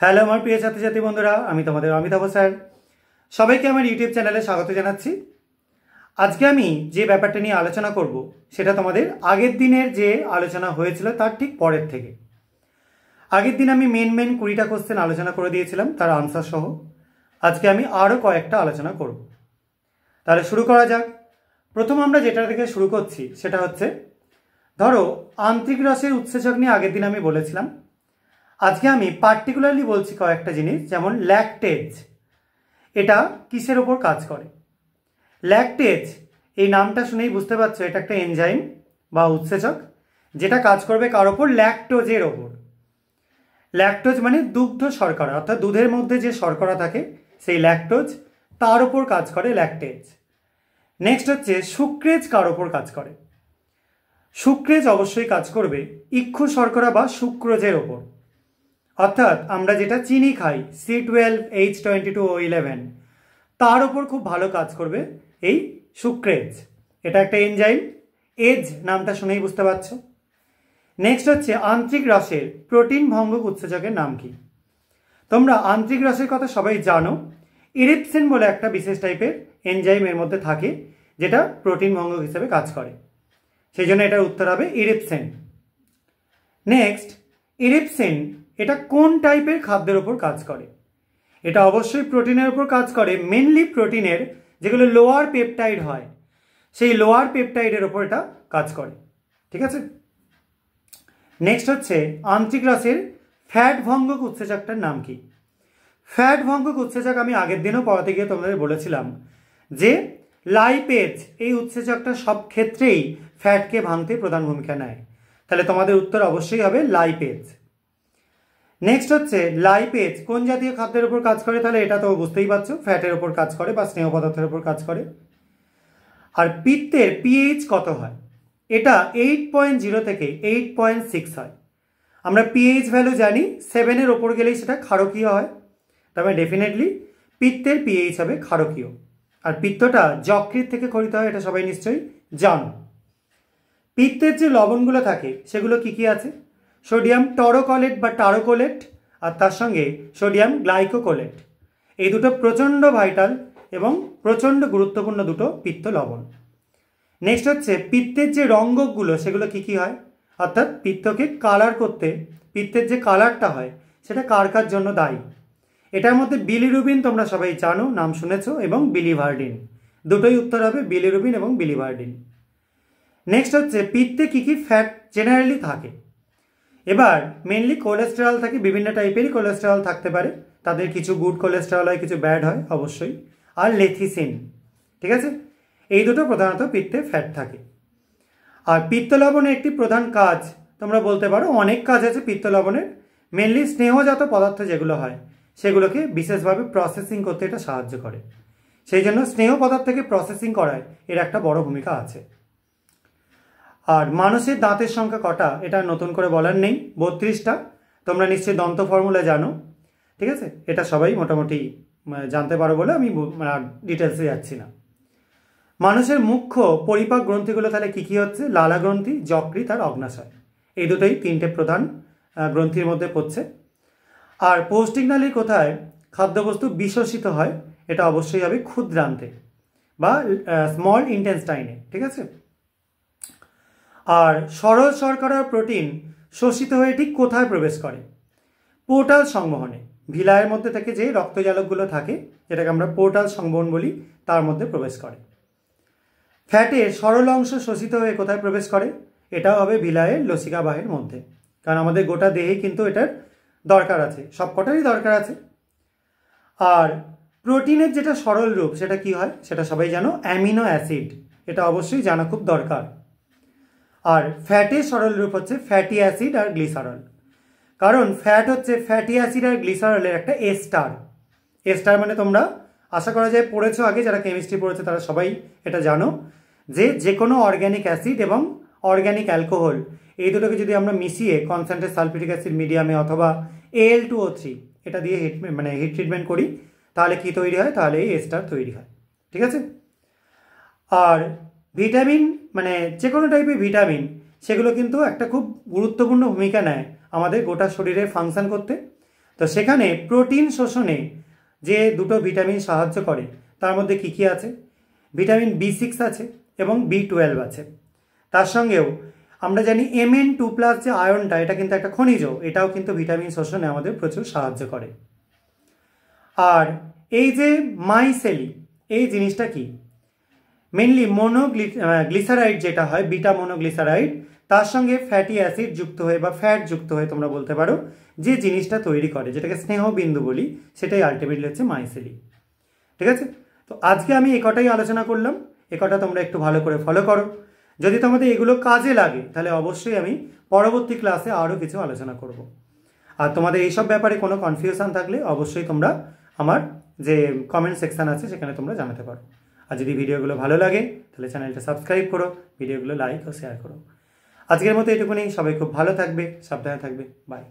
Hello আমার প্রিয় ছাত্রছাত্রী বন্ধুরা, আমি তোমাদের অমিতাভ স্যার। সবাইকে আমার ইউটিউব চ্যানেলে স্বাগত জানাচ্ছি। আজকে আমি যে ব্যাপারটা নিয়ে আলোচনা করব সেটা তোমাদের আগের দিনের যে আলোচনা হয়েছিল তার ঠিক পরের থেকে। আগের দিন আমি মেন 20টা কোশ্চেন আলোচনা করে দিয়েছিলাম, তার আনসার সহ। আজকে আমি আরও কয়েকটা আলোচনা করব। তাহলে শুরু করা যাক। প্রথম আমরা যেটা থেকে শুরু করছি সেটা হচ্ছে, ধরো আন্ত্রিক রসের উৎসেচক নিয়ে আগের দিন আমি বলেছিলাম। আজকে আমি পার্টিকুলারলি বলছি কয়েকটা জিনিস, যেমন ল্যাকটেজ। এটা কিসের ওপর কাজ করে? ল্যাকটেজ এই নামটা শুনেই বুঝতে পারছো এটা একটা এনজাইম বা উৎসেচক, যেটা কাজ করবে কার ওপর? ল্যাকটোজের ওপর। ল্যাকটোজ মানে দুগ্ধ শর্করা, অর্থাৎ দুধের মধ্যে যে শর্করা থাকে সেই ল্যাকটোজ, তার ওপর কাজ করে ল্যাকটেজ। নেক্সট হচ্ছে সুক্রেজ কার ওপর কাজ করে? সুক্রেজ অবশ্যই কাজ করবে ইক্ষু শর্করা বা সুক্রোজের ওপর। অর্থাৎ আমরা যেটা চিনি খাই C12H22O11, তার ওপর খুব ভালো কাজ করবে এই সুক্রেজ। এটা একটা এনজাইম, এজ নামটা শুনেই বুঝতে পারছো। নেক্সট হচ্ছে আন্ত্রিক রসের প্রোটিন ভঙ্গক উৎসেচকের নাম কি? তোমরা আন্ত্রিক রসের কথা সবাই জানো, ইরিপসিন বলে একটা বিশেষ টাইপের এনজাইম এর মধ্যে থাকে, যেটা প্রোটিন ভঙ্গক হিসেবে কাজ করে। সেই জন্য এটার উত্তর হবে ইরিপসিন। নেক্সট, ইরিপসিন এটা কোন টাইপের খাদ্যের ওপর কাজ করে? এটা অবশ্যই প্রোটিনের উপর কাজ করে, মেনলি প্রোটিনের যেগুলো লোয়ার পেপটাইড হয় সেই লোয়ার পেপটাইডের ওপর এটা কাজ করে। ঠিক আছে। নেক্সট হচ্ছে আন্ত্রিক রসের ফ্যাট ভঙ্গক উৎসেচকটার নাম কি? ফ্যাট ভঙ্গক উৎসেচক আমি আগের দিনও পড়াতে গিয়ে তোমাদের বলেছিলাম যে লাইপেজ এই উৎসেচকটা সব ক্ষেত্রেই ফ্যাটকে ভাঙতে প্রধান ভূমিকা নেয়। তাহলে তোমাদের উত্তর অবশ্যই হবে লাইপেজ। নেক্সট হচ্ছে লাইপেজ কোন জাতীয় খাদ্যের উপর কাজ করে? তাহলে এটা তো বুঝতেই পারছো, ফ্যাটের উপর কাজ করে বা স্নেহ পদার্থের উপর কাজ করে। আর পিত্তের পিএইচ কত হয়? এটা 8.0 থেকে 8.6 হয়। আমরা পিএইচ ভ্যালু জানি, 7-এর ওপর গেলেই সেটা ক্ষারকীয় হয়। তবে ডেফিনেটলি পিত্তের পিএইচ হবে ক্ষারকীয়। আর পিত্তটা যকৃৎ থেকে ক্ষরিত হয়, এটা সবাই নিশ্চয়ই জানো। পিত্তের যে লবণগুলো থাকে সেগুলো কি কি আছে? সোডিয়াম টরোকলেট বা টারোকোলেট, আর তার সঙ্গে সোডিয়াম গ্লাইকোকোলেট। এই দুটো প্রচণ্ড ভাইটাল এবং প্রচণ্ড গুরুত্বপূর্ণ দুটো পিত্ত লবণ। নেক্সট হচ্ছে পিত্তের যে রঙ্গকগুলো সেগুলো কি কি হয়? অর্থাৎ পিত্তকে কালার করতে পিত্তের যে কালারটা হয় সেটা কার কার জন্য দায়ী? এটার মধ্যে বিলিরুবিন তোমরা সবাই জানো, নাম শুনেছো, এবং বিলিভার্ডিন। দুটোই উত্তর হবে, বিলিরুবিন এবং বিলিভার্ডিন। নেক্সট হচ্ছে পিত্তে কি কি ফ্যাট জেনারেলি থাকে? এবার মেনলি কোলেস্টেরল থাকে, বিভিন্ন টাইপেরই কোলেস্টেরল থাকতে পারে। তাদের কিছু গুড কোলেস্টেরল হয়, কিছু ব্যাড হয় অবশ্যই। আর লেথিসিন। ঠিক আছে, এই দুটো প্রধানত পিত্তে ফ্যাট থাকে। আর পিত্ত লবণের একটি প্রধান কাজ তোমরা বলতে পারো, অনেক কাজ আছে পিত্ত লবণের। মেনলি স্নেহজাত পদার্থ যেগুলো হয় সেগুলোকে বিশেষভাবে প্রসেসিং করতে এটা সাহায্য করে। সেই জন্য স্নেহ পদার্থকে প্রসেসিং করায় এর একটা বড় ভূমিকা আছে। আর মানুষের দাঁতের সংখ্যা কটা? এটা নতুন করে বলার নেই, 32টা। তোমরা নিশ্চয়ই দন্ত ফর্মুলা জানো। ঠিক আছে, এটা সবাই মোটামুটি জানতে পারো বলে আমি ডিটেলসে যাচ্ছি না। মানুষের মুখ্য পরিপাক গ্রন্থিগুলো তাহলে কি কি হচ্ছে? লালা গ্রন্থি, যকৃৎ আর অগ্নাশয়। এই দুটোই 3টে প্রধান গ্রন্থির মধ্যে পড়ছে। আর পৌষ্টিক নালীর কোথায় খাদ্যবস্তু বিশ্বসিত হয়? এটা অবশ্যই হবে ক্ষুদ্রান্তে বা স্মল ইন্টেস্টাইনে। ঠিক আছে। আর সরল শর্করা প্রোটিন শোষিত হয়ে ঠিক কোথায় প্রবেশ করে? পোর্টাল সংবহনে, ভিলায়ের মধ্যে থেকে যে রক্তজালকগুলো থাকে যেটাকে আমরা পোর্টাল সংবহন বলি, তার মধ্যে প্রবেশ করে। ফ্যাটের সরল অংশ শোষিত হয়ে কোথায় প্রবেশ করে? এটাও হবে ভিলায়ের লসিকাবাহের মধ্যে, কারণ আমাদের গোটা দেহে কিন্তু এটার দরকার আছে, সবকটারই দরকার আছে। আর প্রোটিনের যেটা সরল রূপ সেটা কি হয়? সেটা সবাই জানো, অ্যামিনো অ্যাসিড। এটা অবশ্যই জানা খুব দরকার। আর ফ্যাটের সরল রূপ হচ্ছে ফ্যাটি অ্যাসিড আর গ্লিসারল। কারণ ফ্যাট হচ্ছে ফ্যাটি অ্যাসিড আর গ্লিসারলের একটা এস্টার। এস্টার মানে তোমরা আশা করা যায় পড়েছো আগে, যারা কেমিস্ট্রি পড়েছে তারা সবাই এটা জানো, যে কোনো অর্গ্যানিক অ্যাসিড এবং অর্গ্যানিক অ্যালকোহল এই দুটোকে যদি আমরা মিশিয়ে কনসেন্ট্রেট সালফিউরিক অ্যাসিড মিডিয়ামে অথবা Al2O3 এটা দিয়ে হিট ট্রিটমেন্ট করি, তাহলে কি তৈরি হয়? তাহলে এই এস্টার তৈরি হয়। ঠিক আছে। আর ভিটামিন মানে যে কোনো টাইপের ভিটামিন সেগুলো কিন্তু একটা খুব গুরুত্বপূর্ণ ভূমিকা নেয় আমাদের গোটা শরীরে ফাংশন করতে। তো সেখানে প্রোটিন শোষণে যে দুটো ভিটামিন সাহায্য করে তার মধ্যে কি কি আছে? ভিটামিন B6 আছে এবং B12 আছে। তার সঙ্গেও আমরা জানি Mn2+ যে আয়রনটা, এটা কিন্তু একটা খনিজ, এটাও কিন্তু ভিটামিন শোষণে আমাদের প্রচুর সাহায্য করে। আর এই যে মাইসেলি, এই জিনিসটা কি? মেনলি গ্লিসারাইড যেটা হয়, বিটা মনোগ্লিসারাইড, তার সঙ্গে ফ্যাটি অ্যাসিড যুক্ত হয়ে বা ফ্যাট যুক্ত হয়ে তোমরা বলতে পারো, যে জিনিসটা তৈরি করে, যেটাকে স্নেহবিন্দু বলি, সেটাই আলটিমেটলি হচ্ছে মাইসেলি। ঠিক আছে? তো আজকে আমি এ কটাই আলোচনা করলাম, এ কটা তোমরা একটু ভালো করে ফলো করো। যদি তোমাদের এগুলো কাজে লাগে তাহলে অবশ্যই আমি পরবর্তী ক্লাসে আরও কিছু আলোচনা করব। আর তোমাদের এইসব ব্যাপারে কোনো কনফিউশন থাকলে অবশ্যই তোমরা আমার যে কমেন্ট সেকশন আছে সেখানে তোমরা জানাতে পারো। আর যদি ভিডিওগুলো ভালো লাগে তাহলে চ্যানেলটা সাবস্ক্রাইব করো, ভিডিওগুলো লাইক ও শেয়ার করো। আজকের মতো এটুকুনি। সবাই খুব ভালো থাকবে, সাবধানে থাকবে। বাই।